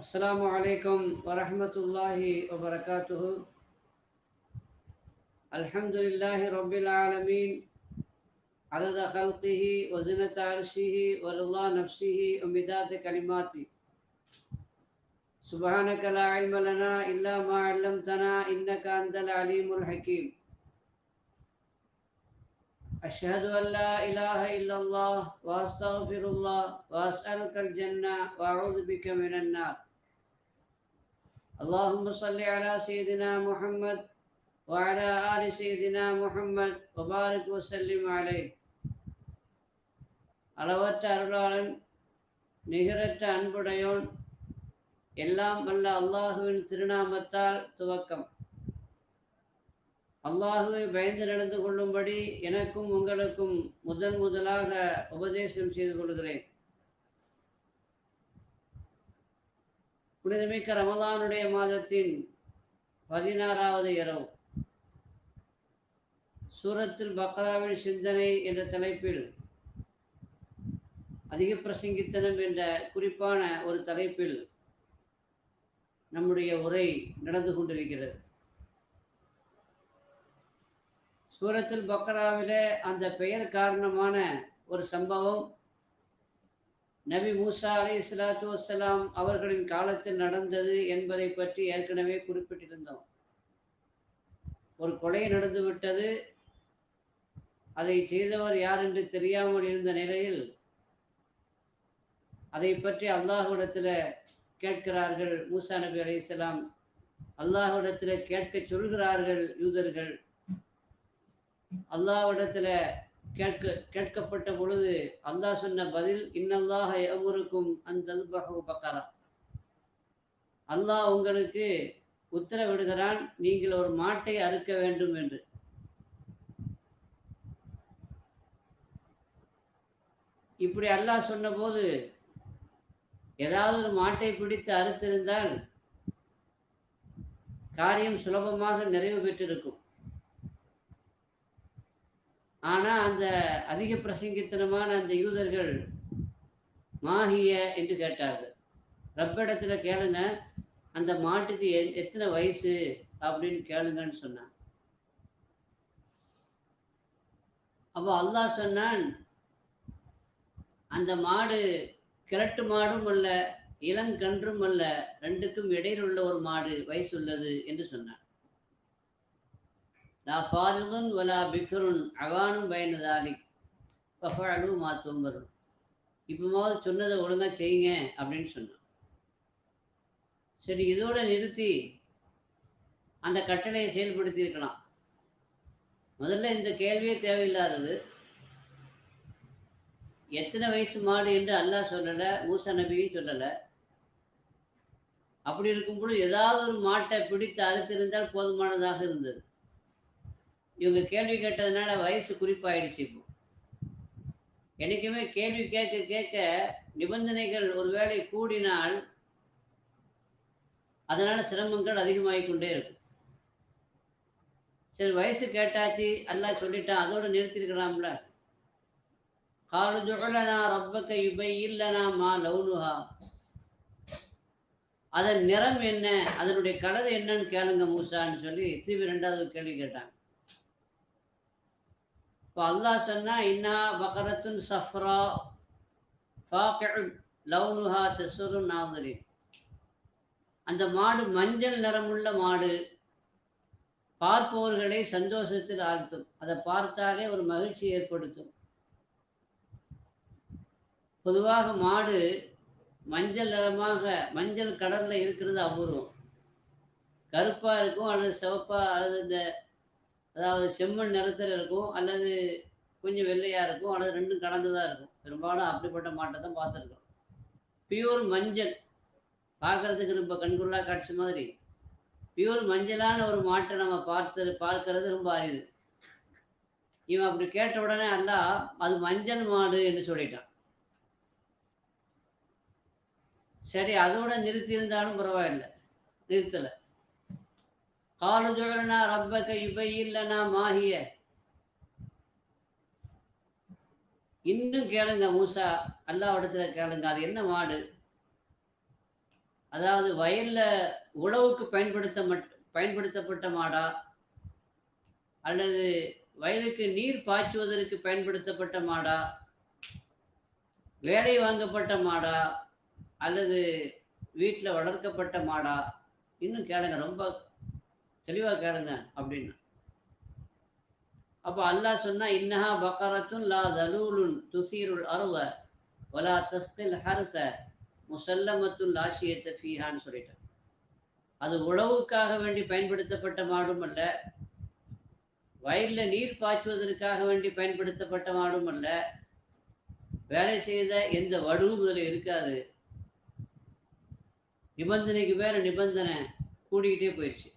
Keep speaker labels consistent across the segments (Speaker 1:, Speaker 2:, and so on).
Speaker 1: السلام عليكم ورحمة الله وبركاته. الحمد لله رب العالمين عدد خلقه وزنة عرشه ورضا نفسه ومداد كلماته. سبحانك لا علم لنا إلا ما علمتنا إنك أنت العليم الحكيم. أشهد أن لا إله إلا الله وأستغفر الله وأسألك الجنة وأعوذ بك من النار. اللهم صل على سيدنا محمد وعلى آل سيدنا محمد وبارك وسلم عليه. அளவற்ற அருளாளன் நிகரற்ற அன்புடையோன் எல்லாம் வல்ல அல்லாஹுவின் திருநாமத்தால் துவக்கம். அல்லாஹுவை பயந்து நடந்து கொள்ளும்படி எனக்கும் உங்களுக்கும் முதலாக உபதேசம் செய்து கொள்கிறேன். புனிதமிக்க ரமலானுடைய மாதத்தின் 16வது இரவு சூரத்துல் பக்ராவின் சிந்தனை என்ற தலைப்பில் அதிக பிரசங்கித்தனம் என்ற குறிப்பான ஒரு தலைப்பில் நம்முடைய உரை நடந்து கொண்டிருக்கிறது. சூரத்துல் பக்ராவிலே அந்த பெயர் காரணமான ஒரு சம்பவம் நபி மூசா அலைஹிஸ்ஸலாத்து வஸ்ஸலாம் அவர்களின் காலத்தில் நடந்தது என்பதை பற்றி ஏற்கனவே குறிப்பிட்டிருந்தோம். ஒரு கொலை நடந்துவிட்டது. அதை செய்தவர் யார் என்று தெரியாமல் இருந்த நிலையில் அதை பற்றி அல்லாஹ்விடத்தில் கேட்கிறார்கள் மூசா நபி அலைஹிஸ்ஸலாம். அல்லாஹ்விடத்தில் கேட்க சொல்கிறார்கள் யூதர்கள். அல்லாஹ்விடத்தில் கேட்கப்பட்ட பொழுது அல்லாஹ் சொன்ன பதில், இன்னல்லாஹ யஅமுருக்கும் அன் தஸ்பஹு பக்கரா. அல்லாஹ் உங்களுக்கு உத்தரவிடுகிறான், நீங்கள் ஒரு மாட்டை அறுக்க வேண்டும் என்று. இப்படி அல்லாஹ் சொன்னபோது ஏதாவது ஒரு மாட்டை பிடித்து அறுத்திருந்தால் காரியம் சுலபமாக நிறைவு பெற்றிருக்கும். ஆனா அந்த அதிக பிரசங்கித்தனமான அந்த யூதர்கள் மாஹிய என்று கேட்டார்கள். ரப்பிடத்துல கேளுங்க, அந்த மாட்டுக்கு எத்தனை வயசு அப்படின்னு கேளுங்கன்னு சொன்னான். அப்போ அல்லாஹ் சொன்னான், அந்த மாடு கிழட்டு மாடும் அல்ல, இளங்கன்றும் அல்ல, ரெண்டுக்கும் இடையில் உள்ள ஒரு மாடு வயசு உள்ளது என்று சொன்னான். லா ஃபாரிதுன் வலா பிக்ருன் அவானும் பயனதாலி ஃபஃஅலு மா துமருன். இப்போமாவது சொன்னதை ஒழுங்கா செய்யுங்க அப்படின்னு சொன்னான். சரி, இதோட நிறுத்தி அந்த கட்டளையை செயல்படுத்தி இருக்கலாம். முதல்ல இந்த கேள்வியே தேவையில்லாதது. எத்தனை வயசு மாடு என்று அல்லாஹ் சொல்லலை, மூசா நபியும் சொல்லலை. அப்படி இருக்கும்போது ஏதாவது ஒரு மாட்டை பிடித்து அறுத்திருந்தால் போதுமானதாக இருந்தது. இவங்க கேள்வி கேட்டதுனால வயசு குறிப்பாயிடுச்சு. இப்போ எனக்குமே கேள்வி கேட்க கேட்க நிபந்தனைகள் ஒருவேளை கூடினால் அதனால சிரமங்கள் அதிகமாகிக் கொண்டே இருக்கும். சரி, வயசு கேட்டாச்சு, அல்லாஹ் சொல்லிட்டான், அதோட நிறுத்திருக்கலாம்ல. காலு ஜுஅலனா ரப்பக யுபையின் லனா மா லௌனுஹா. அதன் நிறம் என்ன, அதனுடைய கலர் என்னன்னு கேளுங்க மூசான்னு சொல்லி திரும்பி 2வது கேள்வி கேட்டாங்க. இப்போ அல்லாஹ் சொன்னா, இன்னா பகரத்துன் சஃப்ரா ஃபாகிஉ லௌனுஹா தஸ்ரு நாஸிரின். அந்த மாடு மஞ்சள் நிறமுள்ள மாடு, பார்ப்பவர்களை சந்தோஷத்தில் ஆழ்த்தும். அதை பார்த்தாலே ஒரு மகிழ்ச்சி ஏற்படுத்தும். பொதுவாக மாடு மஞ்சள் நிறமாக மஞ்சள் கலர்ல இருக்கிறது அபூர்வம். கருப்பா இருக்கும், அல்லது சிவப்பா, அல்லது இந்த அதாவது செம்மண் நிறத்தில் இருக்கும், அல்லது கொஞ்சம் வெள்ளையா இருக்கும், அல்லது ரெண்டும் கலந்துதான் இருக்கும். பெரும்பாலும் அப்படிப்பட்ட மாட்டை தான் பார்த்துருக்கோம். பியூர் மஞ்சள் பார்க்கறதுக்கு ரொம்ப கண்கொள்ளா காட்சி மாதிரி பியூர் மஞ்சளான ஒரு மாட்டை நம்ம பார்க்கறது ரொம்ப அரிது. இவன் அப்படி கேட்ட உடனே அல்லாஹ் அது மஞ்சள் மாடு என்று சொல்லிட்டான். சரி, அதோட நிறுத்தி இருந்தாலும் பரவாயில்லை, நிறுத்தலை. காலு ஜுஅலனா ரப்பக யுபையின் லனா மாஹிய. இன்னும் கேளுங்க மூசா, அல்லாஹ்விடத்துல கேளுங்க, அது என்ன மாடு. அதாவது வயல்ல உழவுக்கு பயன்படுத்தப்பட்ட மாடா, அல்லது வயலுக்கு நீர் பாய்ச்சுவதற்கு பயன்படுத்தப்பட்ட மாடா, வேலை வாங்கப்பட்ட மாடா, அல்லது வீட்டில் வளர்க்கப்பட்ட மாடா? இன்னும் கேளுங்க, ரொம்ப தெளிவாக கேளுங்க அப்படின்னு. அப்போ அல்லாஹ் சொன்னா, இன்னஹா பக்கரத்துன் லா தலூலுன் துசீருல் அருள வலா தஸ்கில் ஹர்ச முசல்லமத்துல் லாஷியத்த ஃபீஹான்னு சொல்லிட்டார். அது உழவுக்காக வேண்டி பயன்படுத்தப்பட்ட மாடும் அல்ல, வயலில் நீர் பாய்ச்சுவதற்காக வேண்டி பயன்படுத்தப்பட்ட மாடும் அல்ல, வேலை செய்த எந்த வடுவும் இதில் இருக்காது. நிபந்தனைக்கு வேற நிபந்தனை கூடிக்கிட்டே போயிடுச்சு.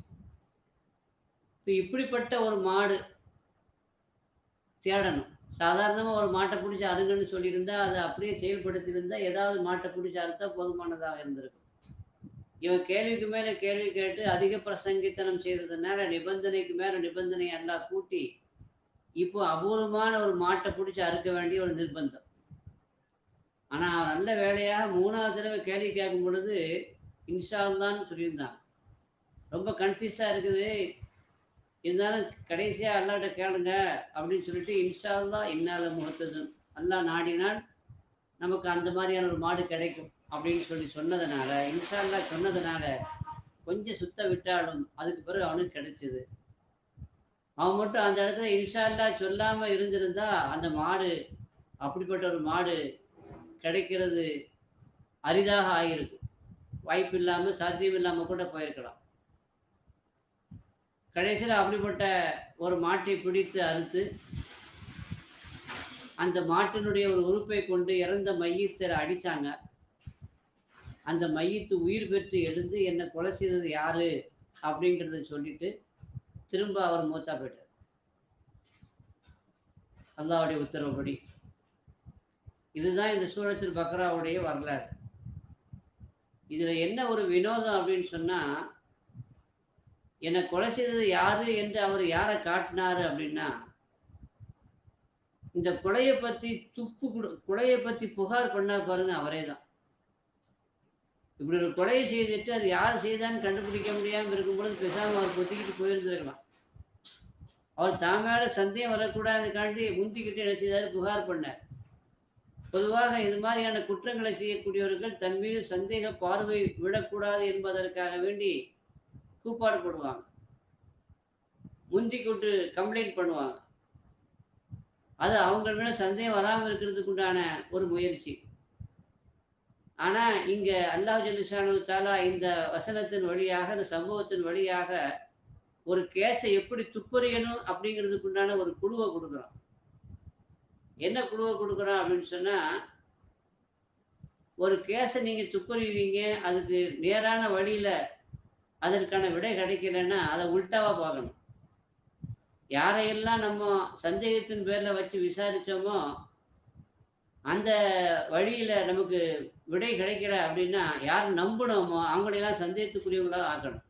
Speaker 1: இப்போ இப்படிப்பட்ட ஒரு மாடு தேடணும். சாதாரணமாக ஒரு மாட்டை பிடிச்சி அருங்கன்னு சொல்லியிருந்தா அதை அப்படியே செயல்படுத்தியிருந்தா ஏதாவது மாட்டை பிடிச்சி அறுத்தா போதுமானதாக இருந்திருக்கும். இவன் கேள்விக்கு மேலே கேள்வி கேட்டு அதிக பிரசங்கித்தனம் செய்கிறதுனால நிபந்தனைக்கு மேலே நிபந்தனை எல்லாம் கூட்டி இப்போ அபூர்வமான ஒரு மாட்டை பிடிச்சி அறுக்க வேண்டிய ஒரு நிர்பந்தம். ஆனால் நல்ல வேலையாக 3வது தடவை கேள்வி கேட்கும் பொழுது இன்ஷா அல்லான்னு சொல்லியிருந்தான். ரொம்ப கன்ஃபியூஸாக இருக்குது, இருந்தாலும் கடைசியாக அல்லாட்ட கேளுங்க அப்படின்னு சொல்லிட்டு இன்ஷா அல்லாஹ் இன்னால முகத்தது, அல்லாஹ் நாடினால் நமக்கு அந்த மாதிரியான ஒரு மாடு கிடைக்கும் அப்படின்னு சொன்னதுனால, இன்ஷா அல்லாஹ் சொன்னதுனால கொஞ்சம் சுத்த விட்டாலும் அதுக்கு பிறகு அவனுக்கு கிடைச்சிது. அவன் மட்டும் அந்த இடத்துல இன்ஷா அல்லாஹ் சொல்லாமல் இருந்திருந்தா அந்த மாடு, அப்படிப்பட்ட ஒரு மாடு கிடைக்கிறது அரிதாக ஆகியிருக்கு. வாய்ப்பு இல்லாமல் சாத்தியம் இல்லாமல் கூட போயிருக்கலாம். கடைசியில் அப்படிப்பட்ட ஒரு மாட்டை பிடித்து அறுத்து அந்த மாட்டினுடைய ஒரு உறுப்பை கொண்டு இறந்த மையத்தை அடித்தாங்க. அந்த மையத்து உயிர் பெற்று எழுந்து என்னை கொலை செய்தது யாரு அப்படிங்கிறத சொல்லிட்டு திரும்ப அவர் மூத்தா போயிட்டார். அல்லாஹ்வுடைய உத்தரவுப்படி. இதுதான் இந்த சூரத்துல் பக்ராவுடைய வரலாறு. இதில் என்ன ஒரு வினோதம் அப்படின்னு சொன்னால், என்னை கொலை செய்தது யாரு என்று அவர் யாரை காட்டினாரு அப்படின்னா, இந்த கொலையை பற்றி கொலையை பற்றி புகார் பண்ணார் பாருங்க, அவரே தான். இப்படி ஒரு கொலையை செய்துட்டு அது யார் செய்தான்னு கண்டுபிடிக்க முடியாமல் இருக்கும்பொழுது பேசாமல் அவர் பொத்திக்கிட்டு போயிருந்துருக்கலாம். அவர் தான் மேலே சந்தேகம் வரக்கூடாதுக்காண்டி முந்திக்கிட்டு என்ன செய்தார், புகார் பண்ணார். பொதுவாக இது மாதிரியான குற்றங்களை செய்யக்கூடியவர்கள் தன் மீது சந்தேக பார்வை விடக்கூடாது என்பதற்காக வேண்டி கூப்பாடு போடுவாங்க, முந்தி கொண்டு கம்ப்ளைண்ட் பண்ணுவாங்க. அது அவங்க மேலே சந்தேகம் வராமல் இருக்கிறதுக்கு உண்டான ஒரு முயற்சி. ஆனால் இங்கே அல்லாஹ் ஜல்லிஷானு தாலா இந்த வசனத்தின் வழியாக, இந்த சம்பவத்தின் வழியாக ஒரு கேஸை எப்படி துப்பறியணும் அப்படிங்கிறதுக்கு உண்டான ஒரு குழுவை கொடுக்குறான். என்ன குழுவை கொடுக்குறான் அப்படின்னு சொன்னால், ஒரு கேஸை நீங்கள் துப்பறிவீங்க, அதுக்கு நேரான வழியில் அதற்கான விடை கிடைக்கலன்னா அதை உல்டாவாக பார்க்கணும். யாரையெல்லாம் நம்ம சந்தேகத்தின் பேரில் வச்சு விசாரித்தோமோ அந்த வழியில் நமக்கு விடை கிடைக்கல அப்படின்னா, யார் நம்பணுமோ அவங்களையெல்லாம் சந்தேகத்துக்குரியவங்களாக ஆக்கணும்.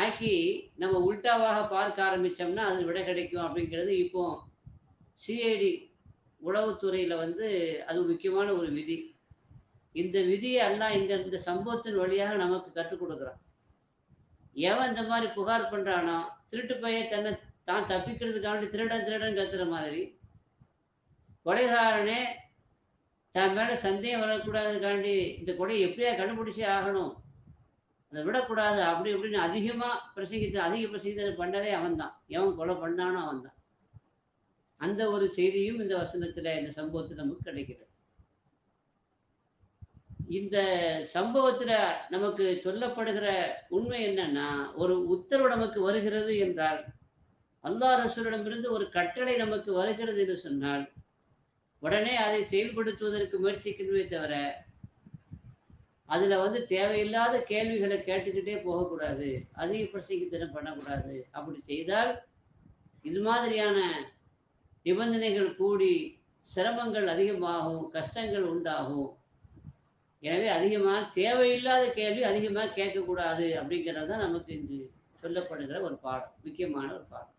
Speaker 1: ஆக்கி நம்ம உல்டாவாக பார்க்க ஆரம்பித்தோம்னா அது விடை கிடைக்கும் அப்படிங்கிறது இப்போ சிஐடி உளவுத்துறையில் அது முக்கியமான ஒரு விதி. இந்த விதியை எல்லாம் இந்த சம்பவத்தின் வழியாக நமக்கு கற்றுக் கொடுக்குறான். எவன் இந்த மாதிரி புகார் பண்ணுறானோ, திருட்டு பைய தன்னை தான் தப்பிக்கிறதுக்காண்டி திருடன் கத்துற மாதிரி, கொலைகாரனே தன் மேலே சந்தேகம் வரக்கூடாதுக்காண்டி இந்த கொலையை எப்படியா கண்டுபிடிச்சே ஆகணும், அதை விடக்கூடாது அப்படி இப்படின்னு அதிக பிரசங்கித்தல் பண்ணதே அவன் தான். எவன் கொலை பண்ணானோ அவன் தான். அந்த ஒரு செய்தியும் இந்த வசனத்தில், இந்த சம்பவத்தில் நமக்கு கிடைக்கிறது. இந்த சம்பவத்தில் நமக்கு சொல்லப்படுகிற உண்மை என்னன்னா, ஒரு உத்தரவு நமக்கு வருகிறது என்றால், அல்லாஹ் ரசூலிடமிருந்து ஒரு கட்டளை நமக்கு வருகிறது என்று சொன்னால் உடனே அதை செயல்படுத்துவதற்கு முயற்சிக்கணுமே தவிர அதில் தேவையில்லாத கேள்விகளை கேட்டுக்கிட்டே போகக்கூடாது, அதிக பிரசங்கித்தனம் பண்ணக்கூடாது. அப்படி செய்தால் இது மாதிரியான நிபந்தனைகள் கூடி சிரமங்கள் அதிகமாகும், கஷ்டங்கள் உண்டாகும். எனவே அதிகமாக தேவையில்லாத கேள்வி அதிகமாக கேட்கக்கூடாது அப்படிங்கிறது தான் நமக்கு இங்கு சொல்லப்படுகிற ஒரு பாடம், முக்கியமான ஒரு பாடம்.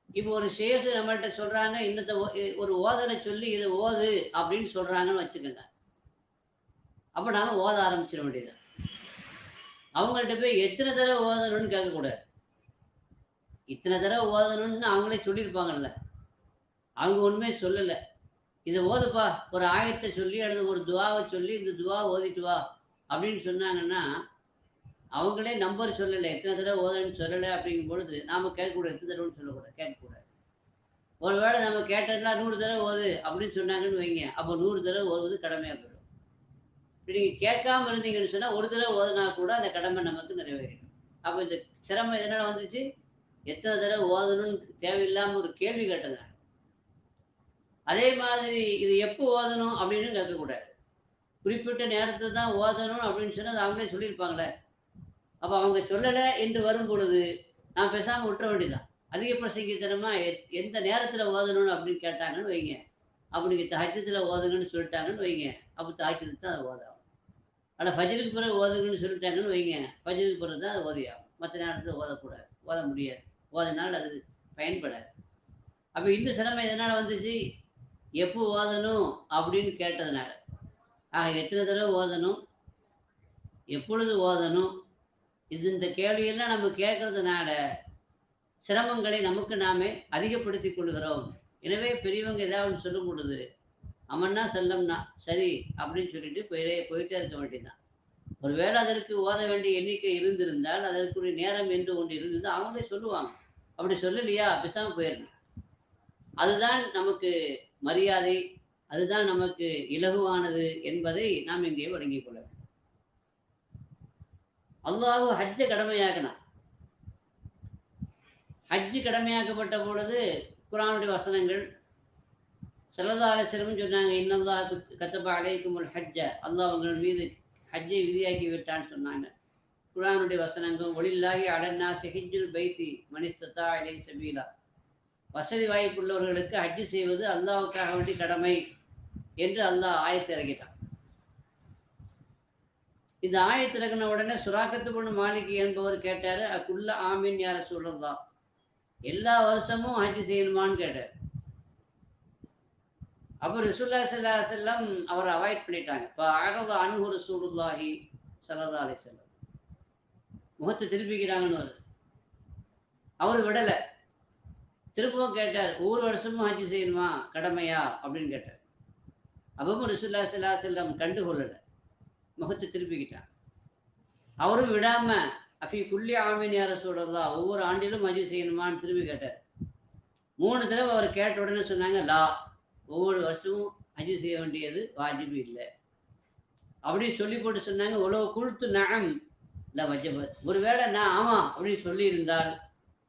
Speaker 1: இப்போ ஒரு ஷேக் நம்மள்கிட்ட சொல்கிறாங்க, இன்னத்தை ஒரு ஓதலை சொல்லி இதை ஓது அப்படின்னு சொல்கிறாங்கன்னு வச்சுக்கோங்க. அப்போ நாம் ஓத ஆரம்பிச்சிட வேண்டியது. அவங்கள்ட்ட போய் எத்தனை தடவை ஓதணும்னு கேட்கக்கூடாது. இத்தனை தடவை ஓதணும்னு அவங்களே சொல்லியிருப்பாங்கல்ல. அவங்க ஒன்றுமே சொல்லலை. இதை ஓதுப்பா, ஒரு ஆயத்தை சொல்லி அல்லது ஒரு துவாவை சொல்லி இந்த துவா ஓதிட்டு வா அப்படின்னு சொன்னாங்கன்னா, அவங்களே நம்பர் சொல்லலை, எத்தனை தடவை ஓதணும்னு சொல்லலை. அப்படிங்கும் பொழுது நாம் கேட்கக்கூடாது, எத்தனை தடவைன்னு சொல்லக்கூடாது, கேட்கக்கூடாது. ஒருவேளை நம்ம கேட்டதுலாம் 100 தடவை ஓது அப்படின்னு சொன்னாங்கன்னு வைங்க, அப்போ 100 தடவை ஓதுவது கடமையாக போயிடும். இப்படி நீங்கள் கேட்காம இருந்தீங்கன்னு சொன்னால் ஒரு தடவை ஓதுனா கூட அந்த கடமை நமக்கு நிறைவேறிடும். அப்போ இந்த சிரமம் எதனால் வந்துச்சு? எத்தனை தடவை ஓதணும்னு தேவையில்லாமல் ஒரு கேள்வி கேட்டங்க. அதே மாதிரி இது எப்போ ஓதணும் அப்படின்னு கேட்கக்கூடாது. குறிப்பிட்ட நேரத்தில் தான் ஓதணும் அப்படின்னு சொன்னால் அவங்களே சொல்லியிருப்பாங்களே. அப்போ அவங்க சொல்லலை என்று வரும் பொழுது நான் பேசாமல் விட்டுற வேண்டியதான். அதிக பிரசங்கித்தனமாக எந்த நேரத்தில் ஓதணும்னு அப்படின்னு கேட்டாங்கன்னு வைங்க, அப்போ நீங்கள் தஹஜ்ஜுதில் ஓதுங்கன்னு சொல்லிட்டாங்கன்னு வைங்க, அப்போ தஹஜ்ஜுதுக்கு தான் அதை ஓதாகும். ஆனால் ஃபஜ்ருக்கு பிறகு ஓதுங்கன்னு சொல்லிட்டாங்கன்னு வைங்க, ஃபஜ்ருக்கு பிறகு தான் அதை ஓதியாகும். மற்ற நேரத்தில் ஓதக்கூடாது, ஓத முடியாது. ஓதினால் அது பயன்படாது. அப்போ இந்த சிரமம் எதனால் வந்துச்சு? எப்போ ஓதணும் அப்படின்னு கேட்டதுனால. ஆக எத்தனை தடவை ஓதணும், எப்பொழுது ஓதணும், இந்த கேள்வியெல்லாம் நம்ம கேட்கறதுனால சிரமங்களை நமக்கு நாமே அதிகப்படுத்தி கொள்கிறோம். எனவே பெரியவங்க ஏதாவது சொல்லும் பொழுது அமன்னா செல்லம்னா சரி அப்படின்னு சொல்லிட்டு போயிட்டே இருக்க வேண்டியதுதான். ஒருவேளை அதற்கு ஓத வேண்டிய எண்ணிக்கை இருந்திருந்தால், அதற்குரிய நேரம் என்று ஒன்று இருந்திருந்தால் அவங்களே சொல்லுவாங்க. அப்படி சொல்லலையா, பேசாமல் போயிடணும். அதுதான் நமக்கு மரியாதை, அதுதான் நமக்கு இலகுவானது என்பதை நாம் இங்கே வழங்கிக் கொள்ள வேண்டும். அல்லாஹ் ஹஜ்ஜை கடமையாக்கினான். ஹஜ்ஜு கடமையாக்கப்பட்ட பொழுது குர்ஆனுடைய வசனங்கள் ஸல்லல்லாஹு அலைஹி வஸல்லம் சொன்னாங்க, இன்னல்லாஹ் கத்தப அலைக்குமுல் ஹஜ்ஜ, அல்லாஹ் உங்கள் மீது ஹஜ்ஜை விதியாக்கி விட்டான்னு சொன்னாங்க. குர்ஆனுடைய வசனங்கள் வலில்லாஹி அலன்னாஸி ஹிஜ்ஜுல் பைத்தி மன் இஸ்ததா இலைஹி சபீலா, வசதி வாய்ப்புள்ளவர்களுக்கு ஹஜ்ஜு செய்வது அல்லாஹ்வுக்காக வேண்டி கடமை என்று அல்லாஹ் ஆயத்தை இறக்கிட்டான். இந்த ஆயத்தை இறக்கின உடனே சுராக்கத்து பொண்ணு மாலிக் என்பவர் கேட்டார், அக்குள்ள ஆமீன் யா ரசூலல்லாஹ், எல்லா வருஷமும் ஹஜ்ஜு செய்யணுமான்னு கேட்டார். அப்போ ரசூலுல்லாஹி ஸல்லல்லாஹு அலைஹி வஸல்லம் அவரை அவாய்ட் பண்ணிட்டாங்க. இப்போ அஅரத அன்ஹு ரசூலுல்லாஹி ஸல்லல்லாஹு அலைஹி வஸல்லம், முகத்தை திருப்பிக்கிறாங்கன்னு வருது. அவர் விடலை. திரும்பவும் கேட்டார், ஒவ்வொரு வருஷமும் ஹஜ்ஜு செய்யணுமா, கடமையா அப்படின்னு கேட்டார். அப்பவும் ரசூலுல்லாஹி ஸல்லல்லாஹு அலைஹி வஸல்லம் கண்டுகொள்ளலை, முகத்தை திருப்பிக்கிட்டான். அவரும் விடாம அஃபி குல்லி ஆமீன் யா ரசூலல்லாஹ், ஒவ்வொரு ஆண்டிலும் ஹஜ்ஜு செய்யணுமான்னு திரும்பி கேட்டார். 3 தடவை அவர் கேட்ட உடனே சொன்னாங்க, லா, ஒவ்வொரு வருஷமும் ஹஜ்ஜு செய்ய வேண்டியது வாஜிபு இல்லை அப்படின்னு சொல்லி போட்டு சொன்னாங்க. உலக குல்து நஅம் ல வஜபத், ஒருவேளை நான் ஆமாம் அப்படின்னு சொல்லியிருந்தால்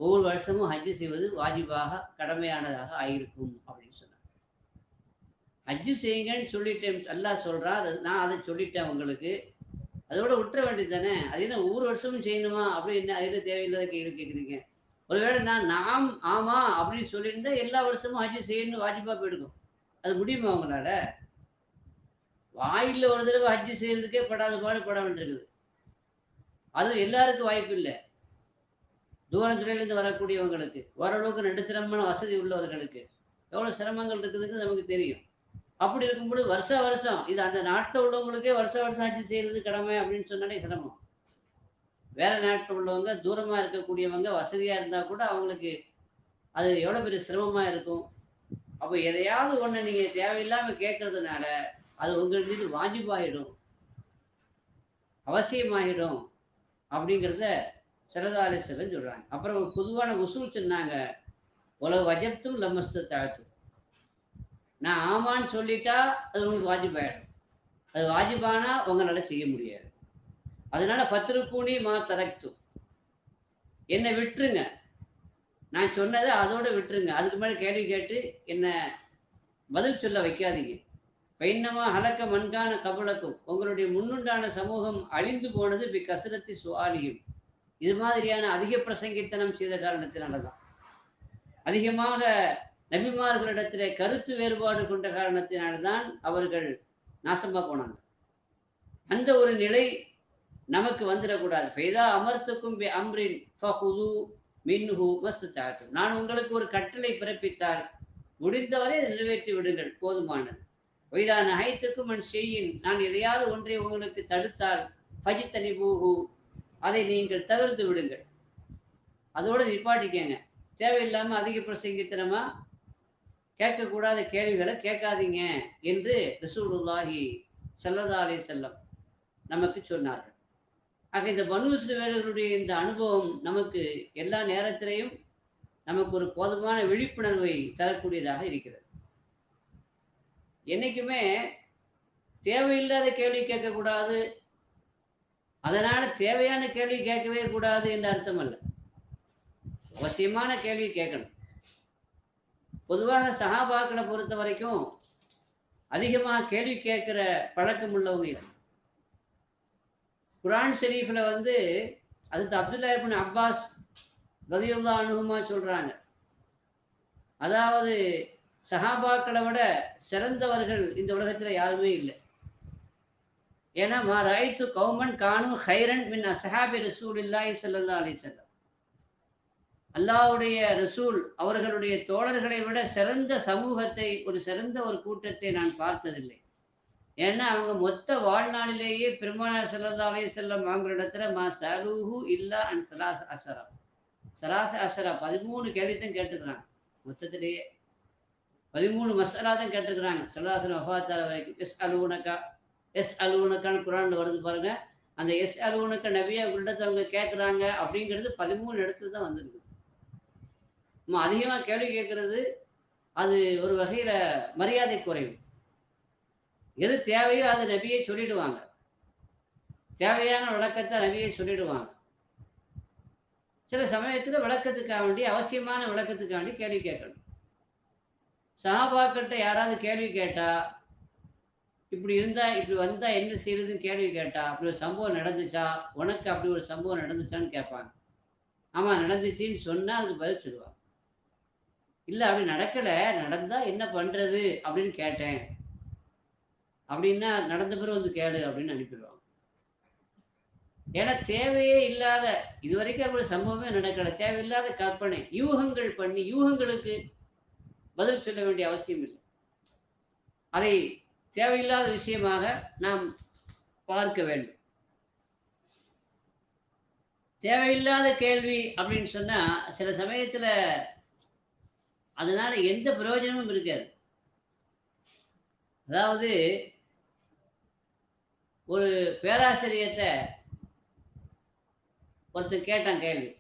Speaker 1: ஒவ்வொரு வருஷமும் ஹஜ்ஜு செய்வது வாஜிபாக கடமையானதாக ஆயிருக்கும் அப்படின்னு சொன்னாங்க. ஹஜ்ஜு செய்யுங்கன்னு சொல்லிட்டேன், அல்லாஹ் சொல்கிறான், நான் அதை சொல்லிட்டேன் உங்களுக்கு, அதோட விட்டுற வேண்டியது தானே. அது என்ன ஒவ்வொரு வருஷமும் செய்யணுமா அப்படின்னு அதில் தேவையில்லாத கேள்வி கேட்குறீங்க. ஒருவேளை நாம் ஆமாம் அப்படின்னு சொல்லியிருந்தா எல்லா வருஷமும் ஹஜ்ஜு செய்யணும்னு வாஜிபாக போயிடுக்கும். அது முடியுமா அவங்களால? வாயில் ஒரு தடவை ஹஜ்ஜு செய்யறதுக்கே படாத பாடுபட வேண்டியிருக்குது. அதுவும் எல்லாருக்கும் வாய்ப்பு இல்லை. தூரத்துறையிலேருந்து வரக்கூடியவங்களுக்கு, ஓரளவுக்கு நடுத்தரமான வசதி உள்ளவர்களுக்கு எவ்வளோ சிரமங்கள் இருக்குதுன்னு நமக்கு தெரியும். அப்படி இருக்கும்போது வருஷம் இது அந்த நாட்டில் உள்ளவங்களுக்கே வருஷம் ஹஜ்ஜு செய்கிறது கடமை அப்படின்னு சொன்னாலே சிரமம். வேற நாட்டில் உள்ளவங்க, தூரமாக இருக்கக்கூடியவங்க, வசதியாக இருந்தால் கூட அவங்களுக்கு அது எவ்வளோ பெரிய சிரமமாக இருக்கும். அப்போ எதையாவது ஒன்று நீங்கள் தேவையில்லாமல் கேட்கறதுனால அது உங்கள் மீது வாஜிபாயிடும், அவசியமாகிடும் அப்படிங்கிறத ஸல்லல்லாஹு அலைஹி வஸல்லம் சொல்கிறாங்க. அப்புறம் ஒரு பொதுவான உசூல் சொன்னாங்க, உலக வஜப்தும் லமஸ்து தாழ்த்து, நான் ஆமான்னு சொல்லிட்டா அது உங்களுக்கு வாஜிபாயிடும், அது வாஜிபானா உங்களால் செய்ய முடியாது. அதனால ஃபத்ருக்கூனி மா தரக்து, என்னை விட்டுருங்க, நான் சொன்னதை அதோட விட்டுருங்க, அதுக்கு மேலே கேள்வி கேட்டு என்னை பதில் சொல்ல வைக்காதீங்க. பைன்னமா ஹலக்க மண்கான கபலக்கும், உங்களுடைய முன்னுண்டான சமூகம் அழிந்து போனது பி கசரத்தி சுவாலியும், இது மாதிரியான அதிக பிரசங்கித்தனம் செய்த காரணத்தினால தான், அதிகமாக நபிமார்களிடத்தில் கருத்து வேறுபாடு கொண்ட காரணத்தினால்தான் அவர்கள் நாசமாக போனாங்க. அந்த ஒரு நிலை நமக்கு வந்துடக்கூடாது. ஃபைதா அமர்த்துக்கும் பி அம்ரின் ஃபஹுது மின்ஹு மஸ்ததாத்து, நான் உங்களுக்கு ஒரு கட்டளை பிறப்பித்தால் முடிந்தவரை அதை நிறைவேற்றி விடுங்கள், போதுமானது. வைதா நகைத்துக்கும் மண் செய்யின், நான் எதையாவது ஒன்றை உங்களுக்கு தடுத்தால் பஜித்தனி பூஹு, அதை நீங்கள் தவிர்த்து விடுங்கள், அதோடு நிப்பாட்டிக்கங்க. தேவையில்லாமல் அதிக பிரசங்கித்தனமா கேட்கக்கூடாத கேள்விகளை கேட்காதீங்க என்று ரசூலுல்லாஹி ஸல்லல்லாஹு அலைஹி வஸல்லம் நமக்கு சொன்னார்கள். ஆக இந்த பனு இஸ்ரவேலர்களுடைய இந்த அனுபவம் நமக்கு எல்லா நேரத்திலையும் நமக்கு ஒரு போதுமான விழிப்புணர்வை தரக்கூடியதாக இருக்கிறது. என்னைக்குமே தேவையில்லாத கேள்வி கேட்கக்கூடாது, அதனால தேவையான கேள்வி கேட்கவே கூடாது என்ற அர்த்தம் அல்ல. அவசியமான கேள்வி கேட்கணும். பொதுவாக சஹாபாக்களை பொறுத்த வரைக்கும் அதிகமாக கேள்வி கேட்கிற பழக்கம் உள்ளவங்க. குர்ஆன் ஷரீஃபில் வந்து அது அப்துல்லா இப்னு அப்பாஸ் ரலியல்லாஹு அன்ஹுமா சொல்றாங்க, அதாவது சஹாபாக்களை விட சிறந்தவர்கள் இந்த உலகத்தில் யாருமே இல்லை. ஏன்னா மா ரஅய்து கௌமன் கானு ஹைரன் மின் அஸ்ஹாபி ரசூலில்லாஹி ஸல்லல்லாஹு அலைஹி வஸல்லம், அல்லாஹ்வுடைய ரசூல் அவர்களுடைய தோழர்களை விட சிறந்த சமூகத்தை, ஒரு சிறந்த ஒரு கூட்டத்தை நான் பார்த்ததில்லை. ஏன்னா அவங்க மொத்த வாழ்நாளிலேயே பெருமானார் ஸல்லல்லாஹு அலைஹி வஸல்லம் அவங்களிடத்துல மா சலூஹு இல்லா அன் ஸலாஸ அஸரா, ஸலாஸ அஸரா 13 கேள்வித்தான் கேட்டுக்கிறாங்க. மொத்தத்திலேயே 13 மஸ்அலா தான் கேட்டுக்கிறாங்க ஸல்லல்லாஹு அலைஹி வஸல்லம் வஃபாத்தார வரைக்கும். எஸ் அலூனக்கான்னு குர்ஆன்ல வருது பாருங்க. அந்த எஸ் அலூனக்க நபியை அவங்களிடத்தை அவங்க கேட்குறாங்க அப்படிங்கிறது 13 இடத்துல தான் வந்திருக்கு. நம்ம அதிகமாக கேள்வி கேட்கறது அது ஒரு வகையில் மரியாதை குறைவு. எது தேவையோ அதை நபியை சொல்லிடுவாங்க, தேவையான விளக்கத்தை நபியை சொல்லிடுவாங்க. சில சமயத்தில் விளக்கத்துக்காக வேண்டி, அவசியமான விளக்கத்துக்காக வேண்டி கேள்வி கேட்கணும். சஹாபாக்கிட்ட யாராவது கேள்வி கேட்டா, இப்படி இருந்தா இப்படி வந்தா என்ன செய்யறதுன்னு கேள்வி கேட்டா, அப்படி ஒரு சம்பவம் நடந்துச்சா, உனக்கு அப்படி ஒரு சம்பவம் நடந்துச்சான்னு கேட்பாங்க. ஆமா நடந்துச்சின்னு சொன்னா அதுக்கு பதில் சொல்லுவாங்க. இல்லை அப்படி நடக்கலை, நடந்தா என்ன பண்றது அப்படின்னு கேட்டேன் அப்படின்னா, நடந்த பிறகு வந்து கேளு அப்படின்னு அனுப்பிடுவாங்க. ஏன்னா தேவையே இல்லாத, இதுவரைக்கும் அப்படி சம்பவமே நடக்கலை, தேவையில்லாத கற்பனை யூகங்கள் பண்ணி யூகங்களுக்கு பதில் சொல்ல வேண்டிய அவசியம் இல்லை. அதை தேவையில்லாத விஷயமாக நாம் பார்க்க வேண்டும். தேவையில்லாத கேள்வி அப்படின்னு சொன்னா சில சமயத்துல அதனால எந்த பிரயோஜனமும் இருக்காது. அதாவது ஒரு பேராசிரியர்கிட்ட ஒருத்தர் கேட்டான் கேள்வி.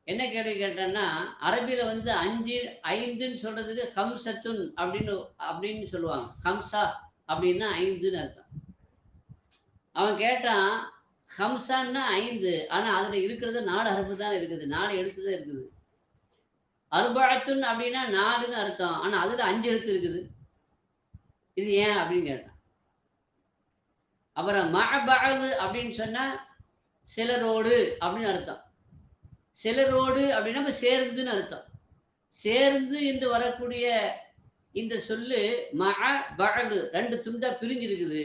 Speaker 1: என்ன கேள்வி கேட்டான்னா, அரபியில வந்து 5 5ன்னு சொல்றதுக்கு ஹம்சத்துன் அப்படின்னு சொல்லுவாங்க. ஹம்சா அப்படின்னா 5ன்னு அர்த்தம். அவன் கேட்டான், ஹம்சான்னா 5, ஆனா அதுல இருக்கிறது 4 ஹர்ஃபு தான் இருக்குது, 4 எழுத்து தான் இருக்குது. அர்பஅத்துன் அப்படின்னா 4ன்னு அர்த்தம், ஆனா அதுல 5 எழுத்து இருக்குது, இது ஏன் அப்படின்னு கேட்டான். அப்புறம் மஅபஅது அப்படின்னு சொன்னா சிலரோடு அப்படின்னு அர்த்தம். சிலரோடு அப்படின்னா நம்ம சேர்ந்துன்னு அர்த்தம். சேர்ந்து என்று வரக்கூடிய இந்த சொல்லு மஅபஅது 2 துண்டா பிரிஞ்சிருக்குது.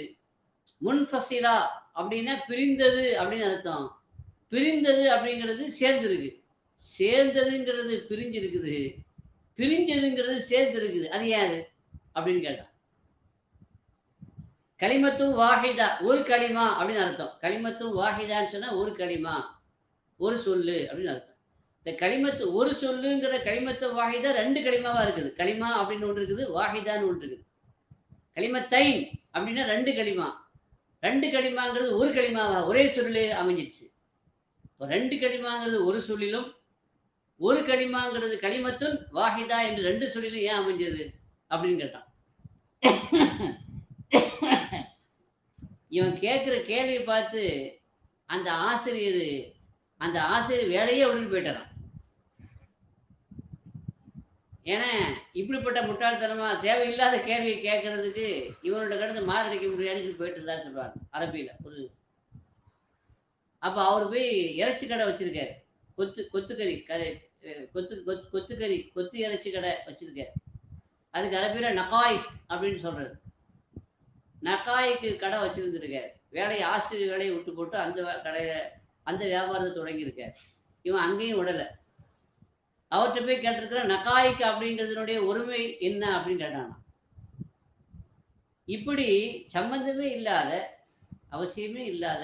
Speaker 1: முன்ஃபஸிலா அப்படின்னா பிரிந்தது அப்படின்னு அர்த்தம். பிரிந்தது அப்படிங்கிறது சேர்ந்து இருக்கு. சேர்ந்ததுங்கிறது பிரிஞ்சிருக்குது, பிரிஞ்சதுங்கிறது சேர்ந்து இருக்குது, அது யாரு அப்படின்னு கேட்டான். கலிமத்து வாஹிதா, ஒரு களிமா அப்படின்னு அர்த்தம். கலிமத்து வாஹிதான்னு சொன்னா ஒரு களிமா, ஒரு சொல்லு அப்படின்னு அர்த்தம். இந்த களிமத்து ஒரு சொல்லுங்கிற கலிமத்து வாஹிதா 2 களிமாவா இருக்குது. களிமா அப்படின்னு ஒன்று இருக்குது, வாஹிதான்னு ஒன்று இருக்குது. கலிமத்தைன் அப்படின்னா 2 களிமா, 2 களிமாங்கிறது ஒரு களிமாவா, ஒரே சொல்லு அமைஞ்சிருச்சு. 2 களிமாங்கிறது ஒரு சொல்லிலும், ஒரு களிமாங்கிறது கலிமத்துன் வாஹிதா என்று 2 சொல்லிலும் ஏன் அமைஞ்சது அப்படின்னு கேட்டான். இவன் கேட்குற கேள்வியை பார்த்து அந்த ஆசிரியர் வேலையே விட்டு போயிட்டாரான். ஏன்னா இப்படிப்பட்ட முட்டாள்தனமா தேவையில்லாத கேள்வியை கேட்கறதுக்கு இவனோட கடந்து மாரடிக்க முடியாதுன்னு போயிட்டு இருந்தான்னு சொல்லுவாங்க அரபியில. அப்ப அவர் போய் இறைச்சி கடை வச்சிருக்காரு, கொத்துக்கறி கொத்து இறைச்சி கடை வச்சிருக்காரு. அதுக்கு அரபியில நகாய் அப்படின்னு சொல்றது. நகாய்க்கு கடை வச்சிருந்துருக்காரு. ஆசிரியர் வேலையை விட்டு போட்டு அந்த வியாபாரத்தை தொடங்கியிருக்காரு. இவன் அங்கேயும் விடலை. அவர்கிட்ட போய் கேட்டிருக்கிற நகாய்க்கு அப்படிங்கிறதுனுடைய ஒருமை என்ன அப்படின்னு கேட்டானா. இப்படி சம்பந்தமே இல்லாத, அவசியமே இல்லாத,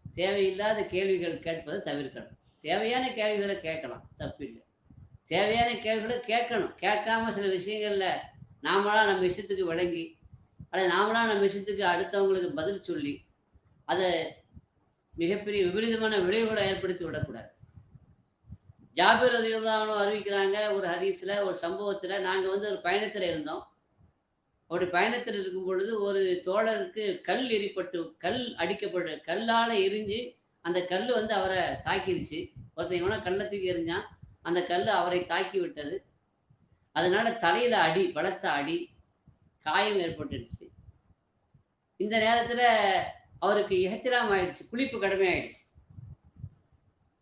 Speaker 1: தேவையில்லாத கேள்விகள் கேட்பதை தவிர்க்கணும். தேவையான கேள்விகளை கேட்கலாம், தப்பில்லை. தேவையான கேள்விகளை கேட்கணும். கேட்காம சில விஷயங்கள்ல நாமளா நம்ம இஷ்டத்துக்கு விளங்கி, அல்லது நாமளா நம்ம இஷ்டத்துக்கு அடுத்தவங்களுக்கு பதில் சொல்லி, அதை மிகப்பெரிய விபரீதமான விளைவுகளை ஏற்படுத்தி விடக்கூடாது. ஜாபிர் ரலியல்லாஹு அன்ஹு அறிவிக்கிறாங்க, ஒரு ஹதீஸ்ல, ஒரு சம்பவத்துல, நாங்க வந்து ஒரு பயணத்துல இருந்தோம். அப்படி பயணத்தில் இருக்கும் பொழுது ஒரு தோழருக்கு கல் எறிப்பட்டு, கல் அடிக்கப்பட்டு, கல்லால எரிஞ்சு அந்த கல் வந்து அவரை தாக்கிருச்சு. ஒருத்தன் எவனோ கல்லை தூக்கி எறிஞ்சான். அந்த கல் அவரை தாக்கி விட்டது. அதனால தலையில அடி, பலத்த அடி, காயம் ஏற்பட்டுருச்சு. இந்த நேரத்துல அவருக்கு இஹ்திராம் ஆயிடுச்சு, குளிப்பு கடமை ஆயிடுச்சு.